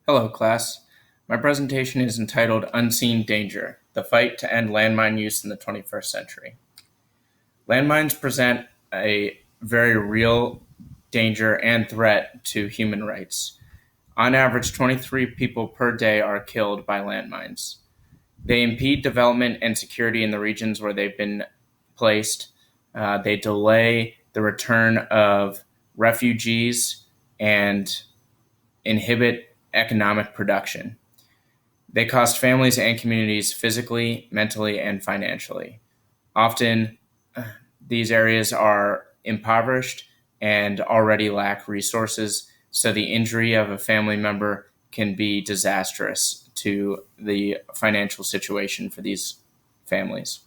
Hello, class. My presentation is entitled Unseen Danger, the Fight to End Landmine Use in the 21st Century. Landmines present a very real danger and threat to human rights. On average, 23 people per day are killed by landmines. They impede development and security in the regions where they've been placed. They delay the return of refugees and inhibit economic production. They cost families and communities physically, mentally, and financially. Often, these areas are impoverished and already lack resources, so the injury of a family member can be disastrous to the financial situation for these families.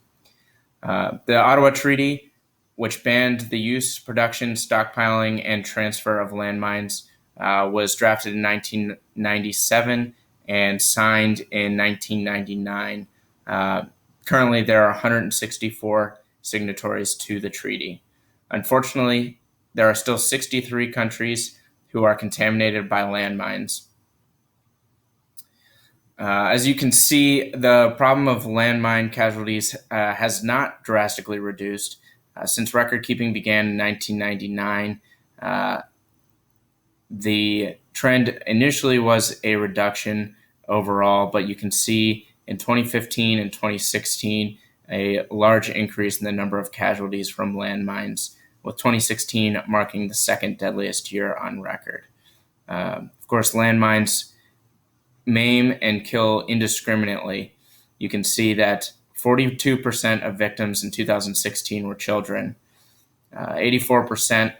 The Ottawa Treaty, which banned the use, production, stockpiling, and transfer of landmines, was drafted in 1997 and signed in 1999. Currently, there are 164 signatories to the treaty. Unfortunately, there are still 63 countries who are contaminated by landmines. As you can see, the problem of landmine casualties has not drastically reduced. Since record keeping began in 1999, the trend initially was a reduction overall, but you can see in 2015 and 2016 a large increase in the number of casualties from landmines, with 2016 marking the second deadliest year on record. Of course, landmines maim and kill indiscriminately. You can see that 42% of victims in 2016 were children. 84%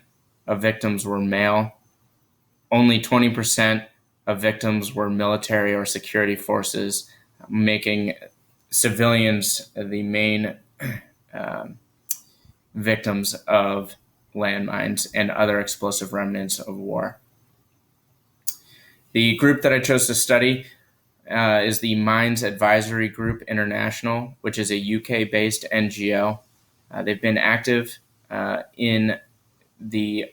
of victims were male. Only 20% of victims were military or security forces, making civilians the main victims of landmines and other explosive remnants of war. The group that I chose to study is the Mines Advisory Group International, which is a UK-based NGO. They've been active in the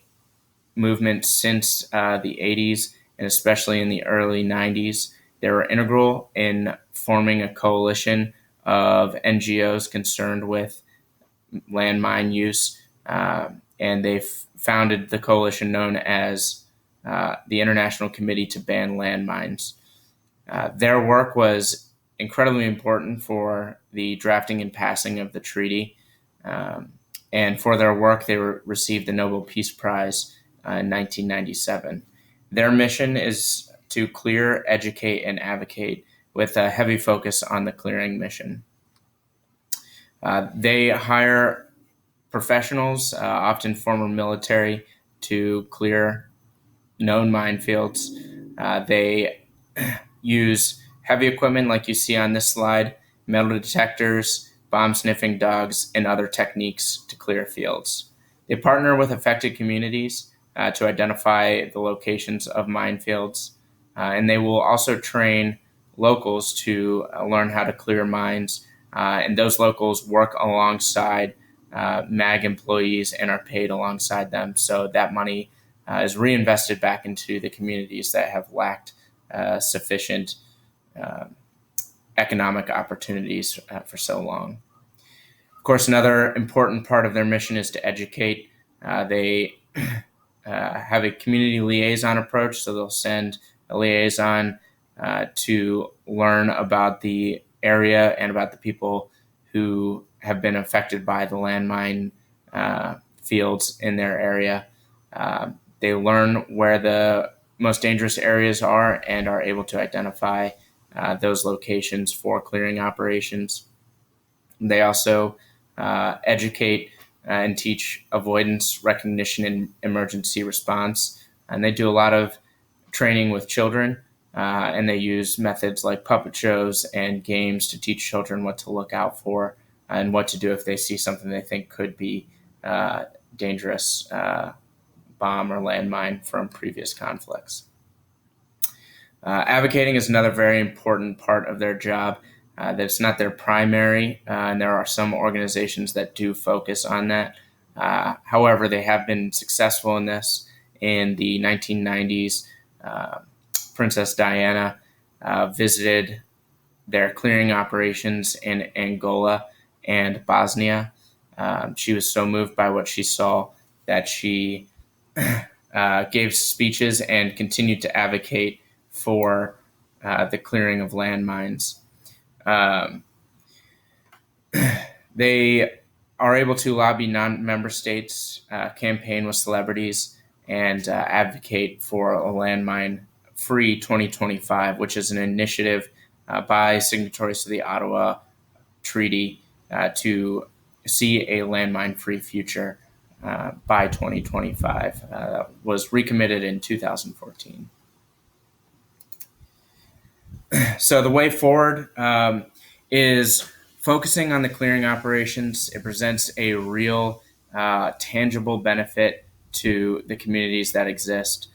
movement since the 80s and especially in the early 90s. They were integral in forming a coalition of NGOs concerned with landmine use, and they founded the coalition known as the International Committee to Ban Landmines. Their work was incredibly important for the drafting and passing of the treaty, and for their work, they received the Nobel Peace Prize in 1997. Their mission is to clear, educate, and advocate with a heavy focus on the clearing mission. They hire professionals, often former military, to clear known minefields. They use heavy equipment like you see on this slide, metal detectors, bomb sniffing dogs, and other techniques to clear fields. They partner with affected communities to identify the locations of minefields, and they will also train locals to learn how to clear mines, and those locals work alongside MAG employees and are paid alongside them, so that money is reinvested back into the communities that have lacked sufficient economic opportunities for so long. Of course, another important part of their mission is to educate. They have a community liaison approach, so they'll send a liaison to learn about the area and about the people who have been affected by the landmine fields in their area. They learn where the most dangerous areas are and are able to identify those locations for clearing operations. They also educate and teach avoidance, recognition, and emergency response. And they do a lot of training with children, and they use methods like puppet shows and games to teach children what to look out for and what to do if they see something they think could be dangerous bomb or landmine from previous conflicts. Advocating is another very important part of their job. That's not their primary, and there are some organizations that do focus on that. However, they have been successful in this. In the 1990s, Princess Diana visited their clearing operations in Angola and Bosnia. She was so moved by what she saw that she gave speeches and continued to advocate for the clearing of landmines. Um, they are able to lobby non-member states, campaign with celebrities, and advocate for a landmine-free 2025, which is an initiative by signatories to the Ottawa Treaty to see a landmine-free future by 2025. Was recommitted in 2014. So the way forward is focusing on the clearing operations. It presents a real, tangible benefit to the communities that exist.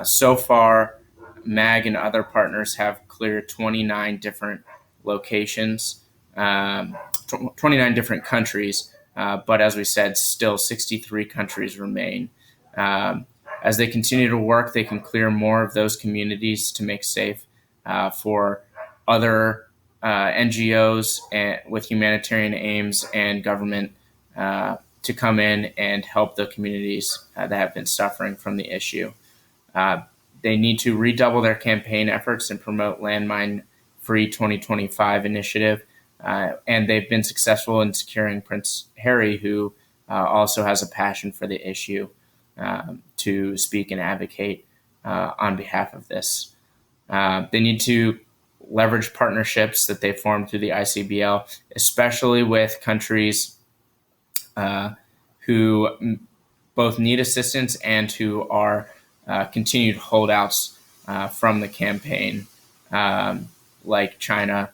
So far, MAG and other partners have cleared 29 different locations, 29 different countries, but as we said, still 63 countries remain. As they continue to work, they can clear more of those communities to make safe for other NGOs with humanitarian aims and government to come in and help the communities that have been suffering from the issue. They need to redouble their campaign efforts and promote Landmine Free 2025 initiative. And they've been successful in securing Prince Harry, who also has a passion for the issue, to speak and advocate on behalf of this. They need to leverage partnerships that they formed through the ICBL, especially with countries who both need assistance and who are continued holdouts from the campaign, like China,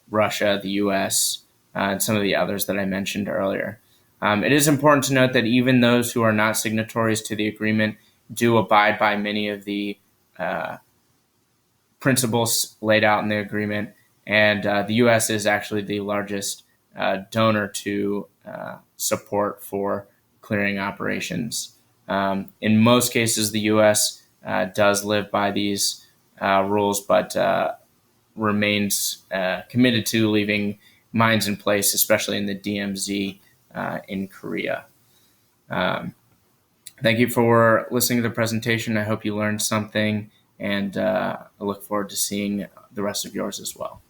Russia, the US, and some of the others that I mentioned earlier. It is important to note that even those who are not signatories to the agreement do abide by many of the principles laid out in the agreement, and the U.S. is actually the largest donor to support for clearing operations. In most cases, the U.S. Does live by these rules, but remains committed to leaving mines in place, especially in the DMZ in Korea. Thank you for listening to the presentation. I hope you learned something, and I look forward to seeing the rest of yours as well.